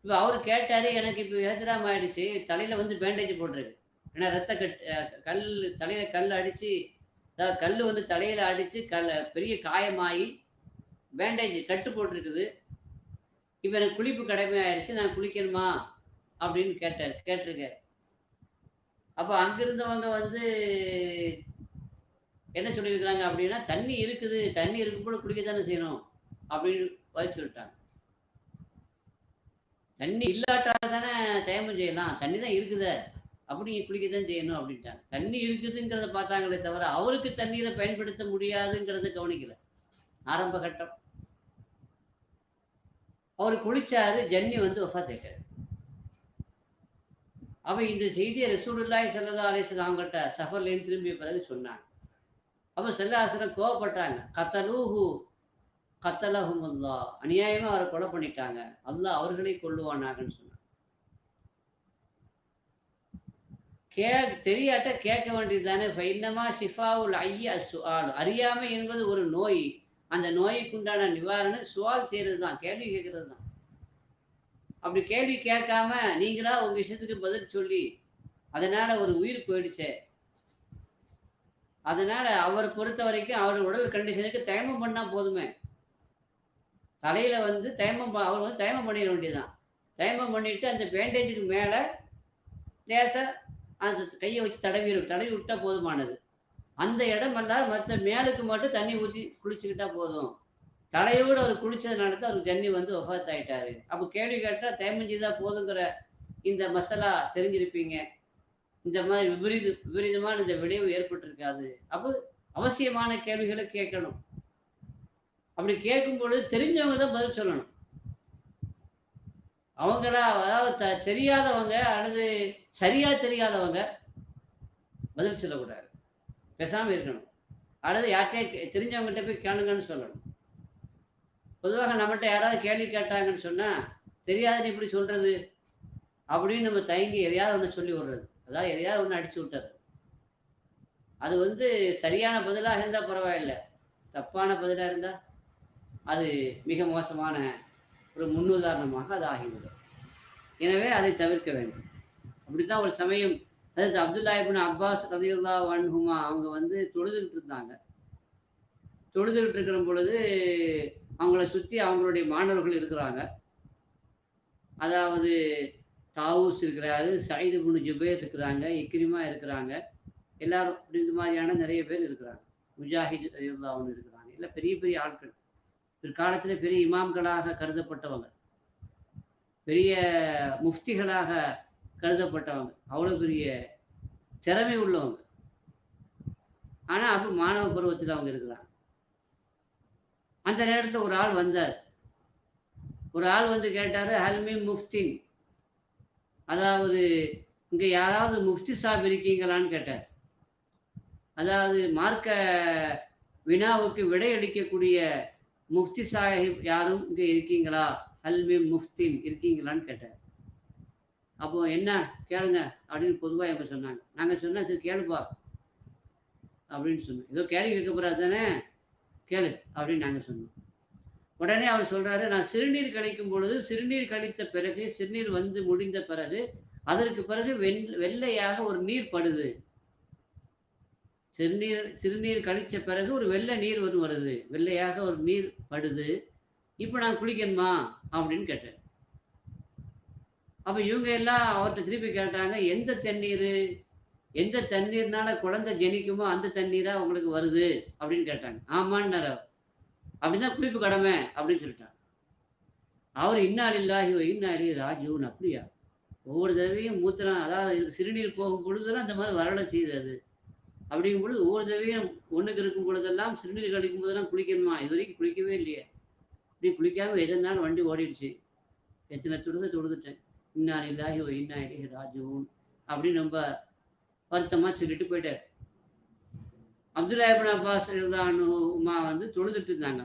Speaker 1: இப்ப அவரு கேட்டாரு, எனக்கு இப்ப இஹ்திராம் ஆயிடுச்சு, தலையில வந்து பேண்டேஜ் போட்டிருக்கு. ஏன்னா ரத்த கல், தலையில கல் அடிச்சு, அதாவது கல் வந்து தலையில அடிச்சு பெரிய காயமாயி பேண்டேஜ் கட்டு போட்டிருக்குது. இப்ப எனக்கு குளிப்பு கடமை ஆயிடுச்சு, நான் குளிக்கணுமா அப்படின்னு கேட்டிருக்காரு. அப்ப அங்கிருந்தவங்க வந்து என்ன சொல்லியிருக்கிறாங்க அப்படின்னா, தண்ணி இருக்குது, தண்ணி இருக்கும்போது குளிக்கத்தானே செய்யணும் அப்படின்னு பதில் சொல்லிட்டாங்க. தண்ணி இல்லாட்டா தானே தயமம் செய்யலாம், தண்ணி தான் இருக்குதே, அப்படி குளிக்கத்தான் செய்யணும் அப்படின்ட்டாங்க. தண்ணி இருக்குதுங்கிறத பார்த்தாங்களே தவிர அவருக்கு தண்ணீரை பயன்படுத்த முடியாதுங்கிறத கவனிக்கல. ஆரம்ப கட்டம். அவர் குளிச்சாரு, ஜன்னி வந்து வஃபாத் ஆயிட்டாரு. அப்ப இந்த செய்தியை ரசூலுல்லாஹி ஸல்லல்லாஹு அலைஹி வஸல்லம் அவங்கள்ட்ட சஃபர்லேருந்து திரும்பிய பிறகு சொன்னாங்க. அப்ப ஸல்லல்லாஹு அலைஹி வஸல்லம் கோவப்பட்டாங்க. கத்தலூஹு கத்தலஹுமுல்லாஹ், அநியாயமா அவரை கொலை பண்ணிட்டாங்க, அல்லாஹ் அவர்களை கொல்லுவானாகன்னு சொன்னாங்க. தெரியாட்ட கேட்க வேண்டியது தானே. ஃபைன்னமா ஷிஃபாவுல் ஐயி அஸ்ஸுஆல், அறியாமை என்பது ஒரு நோய். அந்த நோய்க்குண்டான நிவாரணம் சுவால் செய்யறது தான், கேள்வி கேட்கறது தான். அப்படி கேள்வி கேட்காம நீங்களா உங்க இஷ்டத்துக்கு பதில் சொல்லி அதனால ஒரு உயிர் போயிடுச்சே. அதனால அவரை பொறுத்த வரைக்கும் அவர் உடல் கண்டிஷனுக்கு தயமம் பண்ணா போதுமே. தலையில வந்து அவர் வந்து தயமம் பண்ணிட வேண்டியதுதான். தயமம் பண்ணிட்டு அந்த பேண்டேஜுக்கு மேல லேசா அந்த கையை வச்சு தடவி விட்டா போதுமானது. அந்த இடம் அல்லாத மற்ற மேலுக்கு மட்டும் தண்ணி ஊற்றி குளிச்சுக்கிட்டா போதும். தலையோடு அவர் குளிச்சதுனால தான் அவருக்கு ஜன்னி வந்து வஃபாத் ஆயிட்டாரு. அப்போ கேள்வி கேட்டால் தயமம் செய்தா போதுங்கிற இந்த மசாலா தெரிஞ்சிருப்பீங்க. இந்த மாதிரி விபரீதமான இந்த விளைவு ஏற்பட்டிருக்காது. அப்போ அவசியமான கேள்விகளை கேட்கணும். அப்படி கேட்கும் பொழுது தெரிஞ்சவங்க தான் பதில் சொல்லணும். அவங்களா, அதாவது தெரியாதவங்க அல்லது சரியா தெரியாதவங்க பதில் சொல்லக்கூடாது, பேசாம இருக்கணும். அல்லது யார்கிட்டயே தெரிஞ்சவங்ககிட்ட போய் கேளுங்கன்னு சொல்லணும். பொதுவாக நம்மகிட்ட யாராவது கேள்வி கேட்டாங்கன்னு சொன்னா, தெரியாதுன்னு இப்படி சொல்றது அப்படின்னு நம்ம தயங்கி எதையாவது ஒன்று சொல்லி விடுறது, அதாவது எதையாவது ஒன்று அடிச்சு விட்டுறது. அது வந்து சரியான பதிலாக இருந்தால் பரவாயில்லை, தப்பான பதிலாக இருந்தால் அது மிக மோசமான ஒரு முன்னுதாரணமாக அது ஆகிவிடும். எனவே அதை தவிர்க்க வேண்டும். அப்படித்தான் ஒரு சமயம் அதாவது அப்துல்லா இப்னு அப்பாஸ் ரலியல்லாஹு அன்ஹுமா அவங்க வந்து தொழுதுகிட்டு இருந்தாங்க. தொழுதுகிட்டு இருக்கிற பொழுது அவங்கள சுற்றி அவங்களுடைய மாணவர்கள் இருக்கிறாங்க. அதாவது தாவூஸ் இருக்கிறாரு, சயீத் இப்னு ஜுபைர் இருக்கிறாங்க, இக்ரிமா இருக்கிறாங்க, எல்லாரும் இந்த மாதிரியான நிறைய பேர் இருக்கிறாங்க. முஜாஹித் ரலியல்லாஹு அன்ஹு இருக்கிறாங்க. எல்லாம் பெரிய பெரிய ஆட்கள், பிற்காலத்தில் பெரிய இமாம்களாக கருதப்பட்டவங்க, பெரிய முஃப்திகளாக கருதப்பட்டவங்க, அவ்வளோ பெரிய திறமை உள்ளவங்க. ஆனால் அப்போ மாணவ பருவத்தில் அவங்க இருக்கிறாங்க. அந்த நேரத்தில் ஒரு ஆள் வந்தார். ஒரு ஆள் வந்து கேட்டார், ஹல்மி முஃப்தின், அதாவது இங்கே யாராவது முஃப்தி சாப் இருக்கீங்களான்னு கேட்டார். அதாவது மார்க்க வினாவுக்கு விடையளிக்கக்கூடிய முஃப்தி சாஹிப் யாரும் இங்கே இருக்கீங்களா, ஹல்மி முஃப்தின் இருக்கீங்களான்னு கேட்டார். அப்போ என்ன கேளுங்க அப்படின்னு பொதுவாக எங்க சொன்னாங்க. நாங்கள் சொன்னால் சரி கேளுப்பா அப்படின்னு சொன்னோம். ஏதோ கேள்வி கேட்க போறாது தானே, கேளு அப்படின்னு நாங்கள் சொன்னோம். உடனே அவர் சொல்றாரு, நான் சிறுநீர் கழிக்கும் பொழுது, சிறுநீர் கழித்த பிறகு, சிறுநீர் வந்து முடிந்த பிறகு, அதற்கு பிறகு வெள்ளையாக ஒரு நீர் படுது. சிறுநீர் கழிச்ச பிறகு ஒரு வெள்ளை நீர் வருது, வெள்ளையாக ஒரு நீர் படுது. இப்போ நான் குளிக்கணுமா அப்படின்னு கேட்டேன். அப்ப இவங்க எல்லாம் அவர்கிட்ட திருப்பி கேட்டாங்க, எந்த தண்ணீர் எந்த தண்ணீர்னால குழந்தை ஜெனிக்குமோ அந்த தண்ணீரா உங்களுக்கு வருது அப்படின்னு கேட்டாங்க. ஆமான்னாரு அவர். அப்படின்னா குளிப்பு கடமை அப்படின்னு சொல்லிட்டாங்க. அவர் இன்னா லில்லாஹி வ இன்னா இலைஹி ராஜிஊன். அப்படியா? ஒவ்வொரு தடவையும் மூத்திரம் அதாவது சிறுநீர் போகும் பொழுதெல்லாம் அந்த மாதிரி வரல செய்யுது அது. அப்படிங்கும் பொழுது ஒவ்வொரு தடவையும் ஒண்ணுக்கு இருக்கும் பொழுதெல்லாம் சிறுநீர் கழிக்கும் போதெல்லாம் குளிக்கணுமா? இதுவரைக்கும் குளிக்கவே இல்லையே. இப்படி குளிக்காம எதனாலும் வண்டி ஓடிடுச்சு. எத்தனை தொழுகை தொழுதுட்டேன். இன்னா லில்லாஹி வ இன்னா இலைஹி ராஜிஊன் அப்படின்னு ரொம்ப வருத்தமா சொல்லிட்டு போயிட்டார். அப்துல்லா இப்னு அப்பாஸ் ரலியல்லாஹு அன்ஹுமா வந்து தொழுதுட்டு இருந்தாங்க.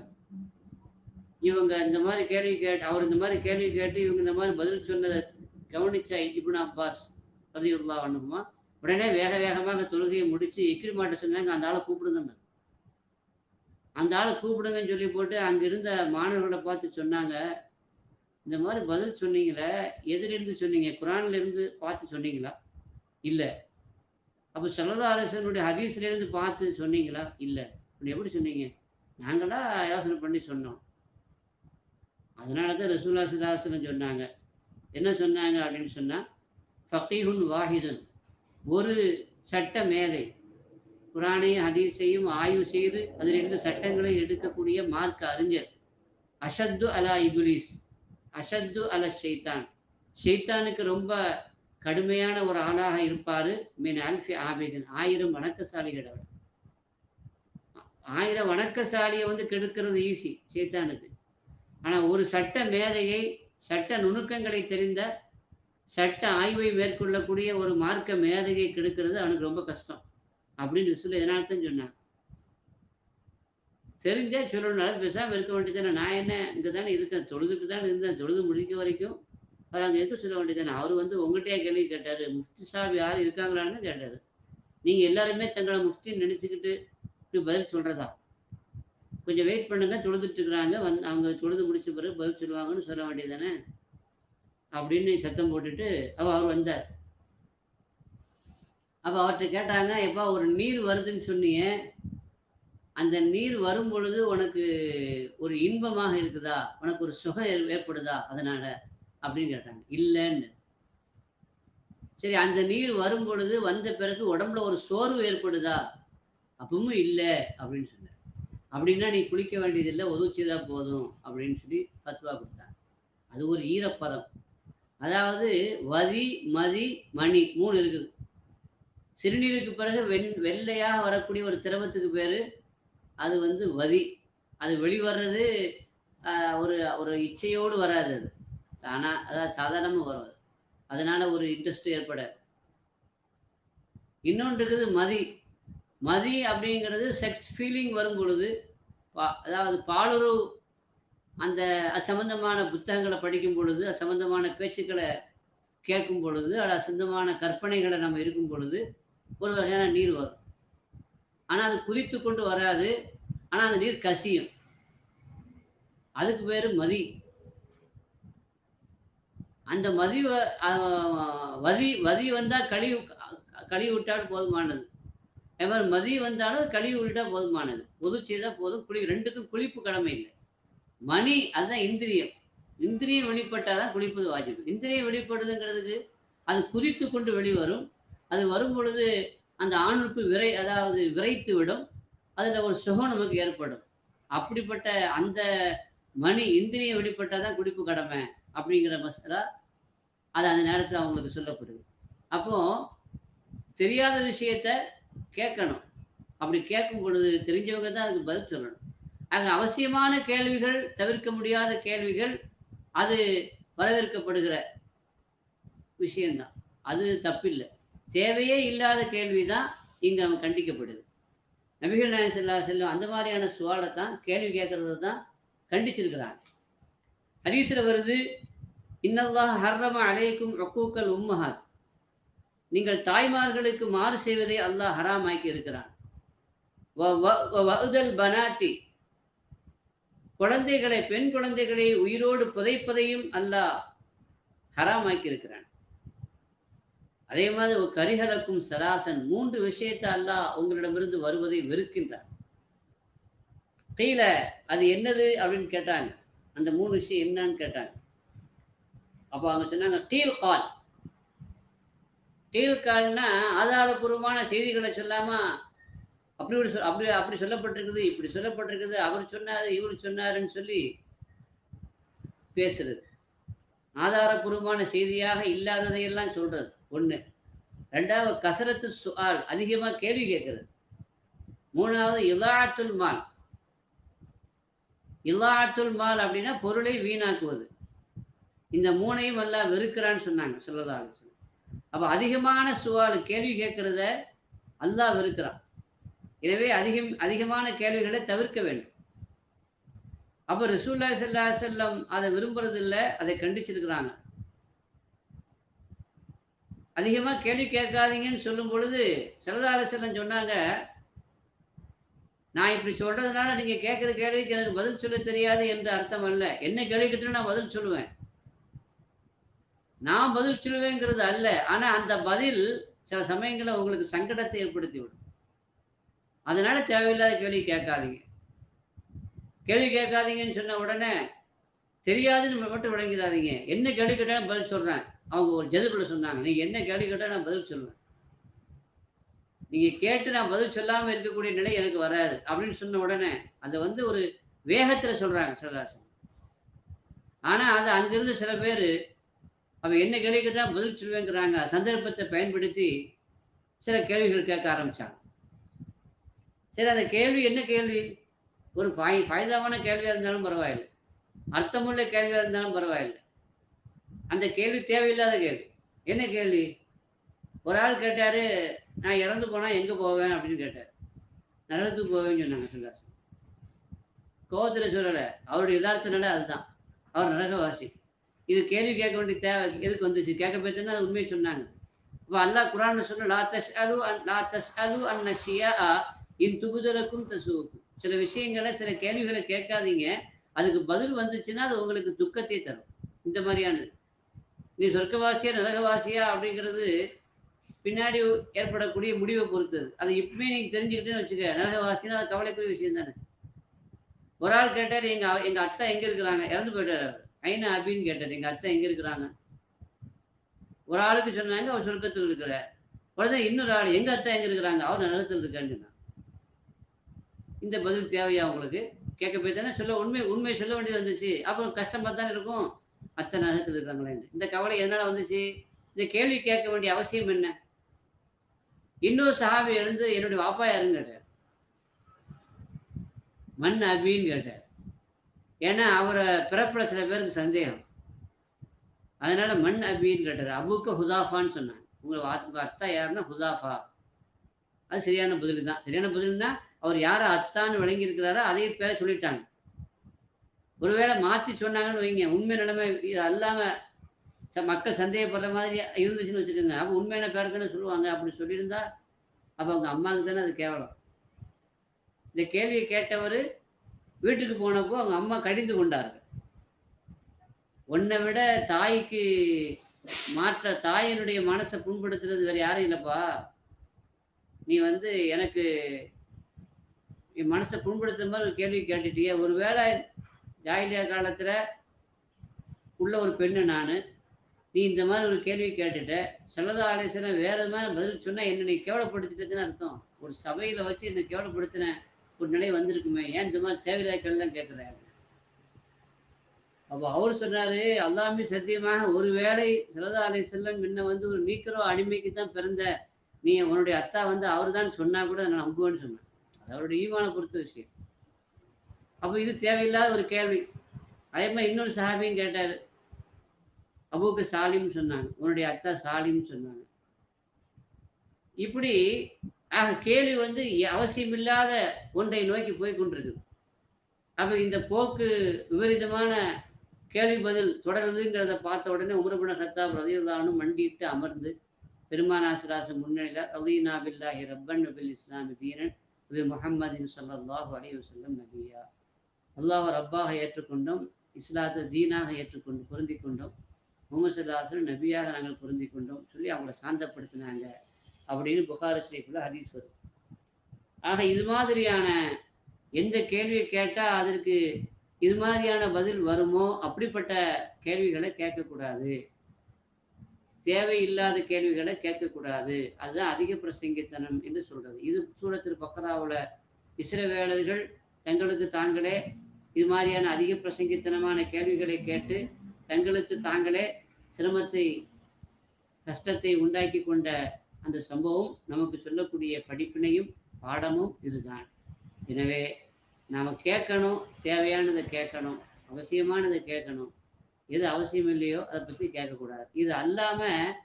Speaker 1: இவங்க இந்த மாதிரி கேள்வி கேட்டு அவர் இந்த மாதிரி கேள்வி கேட்டு இவங்க இந்த மாதிரி பதில் சொன்னதை கவனிச்ச இப்னு அப்பாஸ் ரலியல்லாஹு அன்ஹுமா உடனே வேக வேகமாக தொழுகையை முடிச்சு இக்ரிமாட்ட சொன்னாங்க, அந்த ஆளை கூப்பிடுங்கன்னு. அந்த ஆளை கூப்பிடுங்கன்னு சொல்லி போட்டு அங்க இருந்த மாணவர்களை பார்த்து சொன்னாங்க, இந்த மாதிரி பதில் சொன்னீங்களே, எதிலிருந்து சொன்னீங்க? குரான்ல இருந்து பார்த்து சொன்னீங்களா? இல்ல. அப்ப ஸல்லல்லாஹு அலைஹி வஸல்லம் ஹதீஸ்ல இருந்து பார்த்து சொன்னீங்களா? இல்ல. அப்படி எப்படி சொன்னீங்க? நாங்களா யோசனை பண்ணி சொன்னோம். அதனால தான் ரசூலுல்லாஹி ஸல்லல்லாஹு அலைஹி வஸல்லம் சொன்னாங்க. என்ன சொன்னாங்க அப்படின்னு சொன்னா, ஃபகீஹுன் வாஹிதுன், ஒரு சட்ட மேதை. குரானையும் ஹதீஸையும் ஆய்வு செய்து அதிலிருந்து சட்டங்களை எடுக்கக்கூடிய மார்க்க அறிஞர். அஷத்து அலா இப்லீஸ், அஷத்து அல ஷைத்தான், ஷைத்தானுக்கு ரொம்ப கடுமையான ஒரு ஆளாக இருப்பாரு. மின் அல்ஃபி ஆபிதின், 1000 வணக்கசாலிகளை விட. 1000 வணக்கசாலியை வந்து கெடுக்கிறது ஈஸி ஷைத்தானுக்கு. ஆனா ஒரு சட்ட மேதையை, சட்ட நுணுக்கங்களை தெரிந்த, சட்ட ஆய்வை மேற்கொள்ளக்கூடிய ஒரு மார்க்க மேதையை கெடுக்கிறது அவனுக்கு ரொம்ப கஷ்டம் அப்படின்னு சொல்லி எதனால தான் சொன்னான். தெரிஞ்சே சொல்லணும், அது பேசாமல் இருக்க வேண்டியதானே. நான் என்ன இங்கே தானே இருக்கேன், தொழுதுட்டு தான் இருந்தேன், தொழுது முடிக்க வரைக்கும் அவர் அங்கே இருக்க சொல்ல வேண்டியதானே. அவர் வந்து உங்கள்கிட்டயே கேள்வி கேட்டார், முஃப்தி சாப் யார் இருக்காங்களான்னு தான் கேட்டார். நீங்கள் எல்லாருமே தங்களை முஃப்தின்னு நினச்சிக்கிட்டு இப்படி பதில் சொல்கிறதா? கொஞ்சம் வெயிட் பண்ணுங்க, தொழுதுட்டு இருக்கிறாங்க, வந்து அவங்க தொழுது முடிச்ச பிறகு பதில் சொல்லுவாங்கன்னு சொல்ல வேண்டியதானே அப்படின்னு சத்தம் போட்டுட்டு அவர் வந்தார். அப்போ அவர்கிட்ட கேட்டாங்க, எப்பா ஒரு நீர் வருதுன்னு சொன்னீங்க, அந்த நீர் வரும் பொழுது உனக்கு ஒரு இன்பமாக இருக்குதா, உனக்கு ஒரு சுகம் ஏற்படுதா அதனால அப்படின்னு கேட்டாங்க. இல்லைன்னு. சரி, அந்த நீர் வரும் பொழுது வந்த பிறகு உடம்புல ஒரு சோர்வு ஏற்படுதா? அப்பவும் இல்லை அப்படின்னு சொன்னார். அப்படின்னா நீ குளிக்க வேண்டியதில்லை, ஒதுச்சிதான் போதும் அப்படின்னு சொல்லி ஃபத்வா கொடுத்தாங்க. அது ஒரு ஈரப்பதம். அதாவது வதி, மதி, மணி 3 இருக்குது. சிறுநீருக்கு பிறகு வெள்ளையாக வரக்கூடிய ஒரு திரவத்துக்கு பேரு அது வந்து வதி. அது வெளிவர்றது ஒரு ஒரு இச்சையோடு வராது. அது தானா, அதாவது சாதாரணமாக வரும். அதனால ஒரு இன்ட்ரெஸ்ட் ஏற்பட. இன்னொன்று இருக்குது மதி. மதி அப்படிங்கிறது செக்ஸ் ஃபீலிங் வரும் பொழுது, அதாவது பாலுறவு, அந்த அசம்பந்தமான புத்தகங்களை படிக்கும் பொழுது, அசம்பந்தமான பேச்சுக்களை கேட்கும் பொழுது, அசம்பந்தமான கற்பனைகளை நம்ம இருக்கும் பொழுது ஒரு வகையான நீர் வரும். ஆனால் அது குதித்து கொண்டு வராது. ஆனால் அந்த நீர் கசியும். அதுக்கு பேர் மதி. அந்த மதி வதி வந்தால் கழுவி விட்டால் போதுமானது. அதே மாதிரி மதி வந்தாலும் கழுவி விட்டால் போதுமானது. பொது செய்தால் போதும். ரெண்டுக்கும் குளிப்பு கடமை இல்லை. மணி அதுதான் இந்திரியம். இந்திரியம் வெளிப்பட்டால் தான் குளிப்பது வாஜிபு. இந்திரியம் வெளிப்படுதுங்கிறதுக்கு அது குதித்து கொண்டு வெளிவரும். அது வரும் பொழுது அந்த ஆணுறுப்பு அதாவது விரைத்து விடும். அதில் ஒரு சுகம் நமக்கு ஏற்படும். அப்படிப்பட்ட அந்த மணி இந்திரியம் வெளிப்பட்டால் தான் குளிப்பு கடமை அப்படிங்கிற மசாலா அது அந்த நேரத்தில் அவங்களுக்கு சொல்லப்படுது. அப்போ தெரியாத விஷயத்த கேட்கணும். அப்படி கேட்கும் பொழுது தெரிஞ்சவங்க தான் அதுக்கு பதில் சொல்லணும். ஆக அவசியமான கேள்விகள், தவிர்க்க முடியாத கேள்விகள், அது வரவேற்கப்படுகிற விஷயம்தான். அது தப்பில்லை. தேவையே இல்லாத கேள்வி தான் இங்கே நம்ம கண்டிக்கப்படுது. நபிகள் நாயகம் ஸல்லல்லாஹு அலைஹி வஸல்லம் அந்த மாதிரியான சுவாலை தான், கேள்வி கேட்கறது தான் கண்டிச்சிருக்கிறாங்க. ஹதீஸ்ல வருது, இன்னல்லாஹ் ஹர்ரம அலைக்கும் உக்கூக்கல் உம்மஹாத், நீங்கள் தாய்மார்களுக்கு மாறு செய்வதை அல்லாஹ் ஹராமாக்கி இருக்கிறான். வஉதல் பனாத்தி, குழந்தைகளை, பெண் குழந்தைகளை உயிரோடு புதைப்பதையும் அல்லாஹ் ஹராமாக்கி இருக்கிறான். அதே மாதிரி கரிஹலக்கும் சலாசன், 3 விஷயத்தை அல்லாஹ் உங்களிடமிருந்து வருவதை வெறுக்கின்றான். கீழ அது என்னது அப்படின்னு கேட்டாங்க. அந்த 3 விஷயம் என்னன்னு கேட்டாங்க. அப்போ அவங்க சொன்னாங்க, கீழ் கால். ஈவுக்கால்னா ஆதாரபூர்வமான செய்திகளை சொல்லாம அப்படி ஒரு அப்படி அப்படி சொல்லப்பட்டிருக்குது, இப்படி சொல்லப்பட்டிருக்குது, அவர் சொன்னாரு, இவர் சொன்னாருன்னு சொல்லி பேசுறது. ஆதாரபூர்வமான செய்தியாக இல்லாததையெல்லாம் சொல்றது ஒண்ணு. 2வது கசரத்து சுஆல், அதிகமா கேள்வி கேட்கிறது. 3வது இலாஅத்துல் மால். இலாஅத்துல் மால் அப்படின்னா பொருளை வீணாக்குவது. இந்த 3யும் அல்லாஹ் வெறுக்கிறான்னு சொன்னாங்க ஸல்லல்லாஹு அலைஹி வஸல்லம். அப்ப அதிகமான சுஆல், கேள்வி கேட்கிறத அல்லாஹ் வெறுக்கிறான். எனவே அதிகமான கேள்விகளை தவிர்க்க வேண்டும். அப்ப ரசூலுல்லாஹி ஸல்லல்லாஹு அலைஹி வஸல்லம் அதை விரும்புறது இல்ல, அதை கண்டிச்சிருக்கிறாங்க. அதிகமா கேள்வி கேட்காதீங்கன்னு சொல்லும் பொழுது ஸல்லல்லாஹு அலைஹி வஸல்லம் சொன்னாங்க, நான் இப்படி சொல்றதுனால நீங்க கேட்கிற கேள்விக்கு எனக்கு பதில் சொல்ல தெரியாது என்று அர்த்தம் அல்ல. என்ன கேள்வி கேட்டாலும் நான் பதில் சொல்லுவேன். நான் பதில் சொல்லுவேங்கிறது அல்ல. ஆனா அந்த பதில் சில சமயங்கள்ல உங்களுக்கு சங்கடத்தை ஏற்படுத்திவிடும். அதனால தேவையில்லாத கேள்வி கேட்காதீங்க. கேள்வி கேட்காதீங்கன்னு சொன்ன உடனே தெரியாதுன்னு மட்டும் விளங்கிடாதீங்க. என்ன கேள்வி கேட்டாலும் பதில் சொல்றேன். அவங்க ஒரு ஜதுப்புல சொன்னாங்க, நீங்க என்ன கேள்வி கேட்டாலும் நான் பதில் சொல்லுவேன். நீங்க கேட்டு நான் பதில் சொல்லாம இருக்கக்கூடிய நிலை எனக்கு வராது அப்படின்னு சொன்ன உடனே அதை வந்து ஒரு வேகத்துல சொல்றாங்க சிலதாசன். ஆனா அது அங்கிருந்து சில பேர் அவன் என்ன கேள்வி கேட்டாலும் பதில் சொல்லுவேங்கிறாங்க. சந்தர்ப்பத்தை பயன்படுத்தி சில கேள்விகள் கேட்க ஆரம்பிச்சாங்க. சரி, அந்த கேள்வி என்ன கேள்வி? ஒரு பாய்தாவான கேள்வியா இருந்தாலும் பரவாயில்லை, அர்த்தமுள்ள கேள்வியா இருந்தாலும் பரவாயில்லை. அந்த கேள்வி தேவையில்லாத கேள்வி. என்ன கேள்வி? ஒரு ஆள் கேட்டாரு, நான் இறந்து போனா எங்க போவேன் அப்படின்னு கேட்டார். நரகத்துக்கு போவேன்னு சொன்னாங்க சிலர். கோவத்துல சொல்லலை, அவருடைய யதார்த்த நிலை அதுதான். அவர் நரகவாசி. இது கேள்வி கேட்க வேண்டிய தேவை எதுக்கு வந்துச்சு? கேட்க போய்ட்டு அது உண்மையை சொன்னாங்க. அப்போ அல்லாஹ் குர்ஆன்ல சொன்ன லா தஸ்அலு அன் நஷ்யா இன் துபுதலக்கும் தசூக்கும். சில விஷயங்களை, சில கேள்விகளை கேட்காதீங்க, அதுக்கு பதில் வந்துச்சுன்னா அது உங்களுக்கு துக்கத்தை தரும். இந்த மாதிரியானது. நீ சொர்க்கவாசியா நரகவாசியா அப்படிங்கிறது பின்னாடி ஏற்படக்கூடிய முடிவை பொறுத்தது. அது இப்பவுமே நீங்க தெரிஞ்சுக்கிட்டேன்னு வச்சுக்க, நரகவாசினா அது கவலைக்குரிய விஷயம் தானே. ஒரு ஆள் கேட்டார், எங்க அத்தா எங்க இருக்கிறாங்க? இறந்து போயிட்டார் அவர். ஐநா அப்படின்னு கேட்டார், எங்க அத்தா எங்க இருக்கிறாங்க? ஒரு ஆளுக்கு சொன்னாங்க அவர் சொர்க்கத்தில் இருக்கிறார். உடனே இன்னொரு ஆள், எங்க அத்தா எங்க இருக்கிறாங்க? அவர் நரகத்தில் இருக்கான்னு சொன்னாங்க. இந்த பதில் தேவையா உங்களுக்கு? கேட்க போய் தானே சொல்ல, உண்மை சொல்ல வேண்டியது வந்துச்சு. அப்புறம் கஷ்டமா தானே இருக்கும், அத்தை நரகத்தில் இருக்காங்களேன்னு. இந்த கவலை எதனால வந்துச்சு? இந்த கேள்வி கேட்க வேண்டிய அவசியம் என்ன? இன்னொரு சஹாபி எழுந்து, என்னுடைய வாப்பா யாருன்னு கேட்டார். மண் அபின்னு கேட்டார். ஏன்னா அவரை பிறப்புல சில பேருக்கு சந்தேகம், அதனால மண் அபின்னு கேட்டார். அபுக்கு ஹுதாஃபான்னு சொன்னாங்க. உங்க அத்தா யாருன்னா ஹுதாஃபா. அது சரியான பதில் தான். சரியான பதில் தான். அவர் யாரை அத்தான்னு விளங்கி இருக்கிறாரோ அதே பேரை சொல்லிட்டாங்க. ஒருவேளை மாத்தி சொன்னாங்கன்னு வைங்க, உண்மை நிலைமை அல்லாம மக்கள் சந்தேகப்படுற மாதிரி இருந்துச்சுன்னு வச்சுக்கோங்க, அப்போ உண்மையான பேரை தானே சொல்லுவாங்க. அப்படி சொல்லியிருந்தா அப்போ அவங்க அம்மாவுக்கு தானே அது கேவலம். இந்த கேள்வியை கேட்டவர் வீட்டுக்கு போனப்போ அவங்க அம்மா கடிந்து கொண்டார்கள். உன்னை விட தாய்க்கு தாயினுடைய மனசை புண்படுத்துறது வேற யாரும் இல்லைப்பா. நீ வந்து எனக்கு என் மனசை புண்படுத்துற மாதிரி ஒரு கேள்வி கேட்டுட்டியே. ஒருவேளை ஜாயிலியா காலத்துல உள்ள ஒரு பெண்ணு நான், நீ இந்த மாதிரி ஒரு கேள்வி கேட்டுட்ட, ஸல்லல்லாஹு அலைஹி வஸல்லம் வேற மாதிரி பதில் சொன்னா என்ன நீ கேவலப்படுத்திட்டதுன்னு அர்த்தம். ஒரு சபையில வச்சு என்னை கேவலப்படுத்தின ஒரு நிலை வந்திருக்குமே, ஏன் இந்த மாதிரி தேவையில்லாத கேள்விலாம் கேட்குறேன்? அப்போ அவர் சொன்னாரு, அல்லாஹ்வே சத்தியமாக ஒருவேளை ஸல்லல்லாஹு அலைஹி வஸல்லம் முன்ன வந்து ஒரு நீக்கிறோ அடிமைக்கு தான் பிறந்த, நீ உன்னுடைய அத்தா வந்து அவர் தான் சொன்னா கூட நான் நம்புவேன்னு சொன்னேன். அது அவருடைய ஈமானை பொறுத்த விஷயம். அப்போ இது தேவையில்லாத ஒரு கேள்வி. அதே மாதிரி இன்னொரு சஹாபியும் கேட்டாரு, அபூக்கு சாலிம் சொன்னாங்க, உன்னுடைய அத்தா சாலிம் சொன்னாங்க. இப்படி கேள்வி வந்து அவசியமில்லாத ஒன்றை நோக்கி போய் கொண்டிருக்குது. அப்ப இந்த போக்கு விபரீதமான கேள்வி பதில் தொடருதுங்கிறத பார்த்த உடனே உமர் இப்னு கத்தாப் ரலியல்லாஹு அன்ஹு மண்டியிட்டு அமர்ந்து பெருமானார் ஸல்லல்லாஹு முன்னிலையில ரலீனா பில்லாஹி ரப்பன் பில் இஸ்லாமி தீனன் பி முஹம்மதின் ஸல்லல்லாஹு அலைஹி வஸல்லம் நபியா. அல்லாஹ்வை ரப்பாக ஏற்றுக்கொண்டோம், இஸ்லாத்தை தீனாக ஏற்றுக்கொண்டு பொருந்திக் கொண்டோம், முஹம்மது ஸல்லல்லாஹு அலைஹி வஸல்லம் நபியாக நாங்கள் பொருந்திக் கொண்டோம் சொல்லி அவங்கள சாந்தப்படுத்தினாங்க அப்படின்னு புகாரி ஷரீஃப்ல ஹதீஸ் வருது. ஆக இது மாதிரியான எந்த கேள்வியை கேட்டால் அதற்கு இது மாதிரியான பதில் வருமோ அப்படிப்பட்ட கேள்விகளை கேட்கக்கூடாது. தேவையில்லாத கேள்விகளை கேட்கக்கூடாது. அதுதான் அதிக பிரசங்கித்தனம் என்று சொல்றது. இது சூரத்தில் பக்கராவில் இஸ்ரவேலர்கள் தங்களுக்கு தாங்களே இது மாதிரியான அதிக பிரசங்கித்தனமான கேள்விகளை கேட்டு தங்களுக்கு தாங்களே சிரமத்தை கஷ்டத்தை உண்டாக்கி கொண்ட அந்த சம்பவம் நமக்கு சொல்லக்கூடிய படிப்பினையும் பாடமும் இதுதான். எனவே நாம் கேட்கணும், தேவையானதை கேட்கணும், அவசியமானதை கேட்கணும். எது அவசியம் இல்லையோ அதை பற்றி கேட்கக்கூடாது. இது அல்லாமல்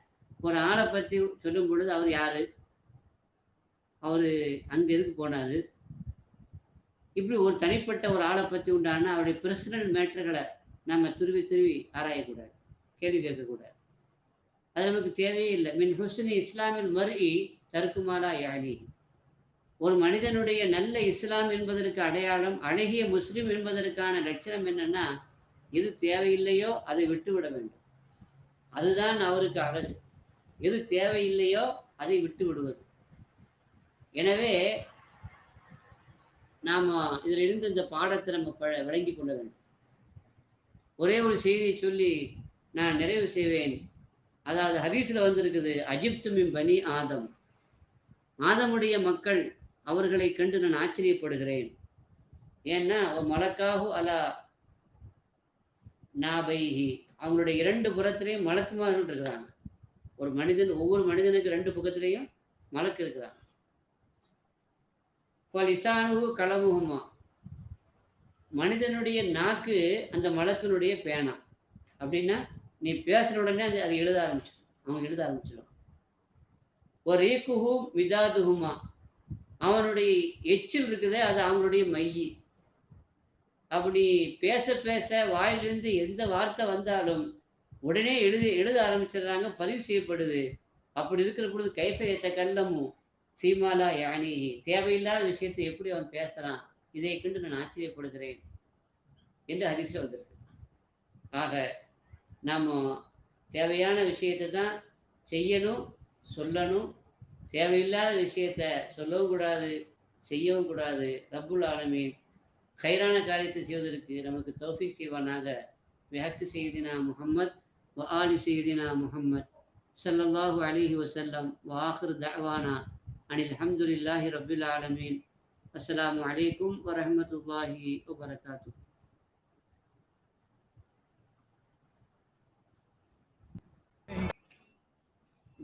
Speaker 1: ஒரு ஆளை பற்றி சொல்லும் பொழுது அவர் யார், அவர் அங்கே எதுக்கு போனார், இப்படி ஒரு தனிப்பட்ட ஒரு ஆளை பற்றி உண்டான அவருடைய பர்சனல் மேட்டர்களை நம்ம துருவி ஆராயக்கூடாது, கேள்வி கேட்கக்கூடாது. அது நமக்கு தேவையே இல்லை. மின் ஹுஸ்னி இஸ்லாமில் மர்இ தர்க்குமாலா யானி. ஒரு மனிதனுடைய நல்ல இஸ்லாம் என்பதற்கு அடையாளம், அழகிய முஸ்லிம் என்பதற்கான லட்சணம் என்னன்னா, எது தேவையில்லையோ அதை விட்டுவிட வேண்டும். அதுதான் அவருக்கு அழகு. எது தேவையில்லையோ அதை விட்டு விடுவது. எனவே நாம் இதில் இருந்து இந்த பாடத்தை நம்ம விளங்கி கொள்ள வேண்டும். ஒரே ஒரு செய்தியை சொல்லி நான் நிறைவு செய்வேன். அதாவது ஹதீஸில் வந்திருக்குது, அஜிப்து மின் பனி ஆதம். ஆதமுடைய மக்கள், அவர்களை கண்டு நான் ஆச்சரியப்படுகிறேன். ஏன்னா மலக்காஹு அலா நாபைஹி, அவங்களுடைய இரண்டு புறத்திலையும் மலக்குமார்கள் இருக்கிறாங்க. ஒரு மனிதன், ஒவ்வொரு மனிதனுக்கு ரெண்டு பக்கத்திலையும் மலக்கு இருக்கிறாங்க. லிசானுஹு கலமுஹுமா, மனிதனுடைய நாக்கு அந்த மலக்கினுடைய பேனா. அப்படின்னா நீ பேசுன உடனே அது எழுத ஆரம்பிச்சிடும், அவங்க எழுத ஆரம்பிச்சிடும். ஒரு ஈக்குஹு மிதாதுஹுமா, அவனுடைய எச்சில் இருக்குதே அது அவங்களுடைய மையி. அப்படி பேச பேச வாயிலிருந்து எந்த வார்த்தை வந்தாலும் உடனே எழுத ஆரம்பிச்சிடுறாங்க, பதிவு செய்யப்படுது. அப்படி இருக்கிற பொழுது கைஃபயத்த கல்லமும் ஃபீமாலா யானி, தேவையில்லாத விஷயத்தை எப்படி அவன் பேசுறான், இதை கண்டு நான் ஆச்சரியப்படுகிறேன் என்று ஹதீஸ் வந்திருக்கு. ஆக நாம் தேவையான விஷயத்தை தான் செய்யணும், சொல்லணும். தேவையில்லாத விஷயத்தை சொல்லவும் கூடாது, செய்யவும் கூடாது. ரப்புல் ஆலமீன் கைரான காரியத்தை செய்வதற்கு நமக்கு தௌஃபீக் செய்வானாக. விஹக்கு செய்தினா முஹம்மத் வ ஆலி செய்தினா முஹம்மத் ஸல்லல்லாஹு அலைஹி வஸல்லம். வ ஆகிரு தஅவானா அனில் ஹம்துலில்லாஹி ரப்பில் ஆலமீன். அஸ்ஸலாமு அலைக்கும் வ ரஹ்மத்துல்லாஹி வ பரகாத்துஹு.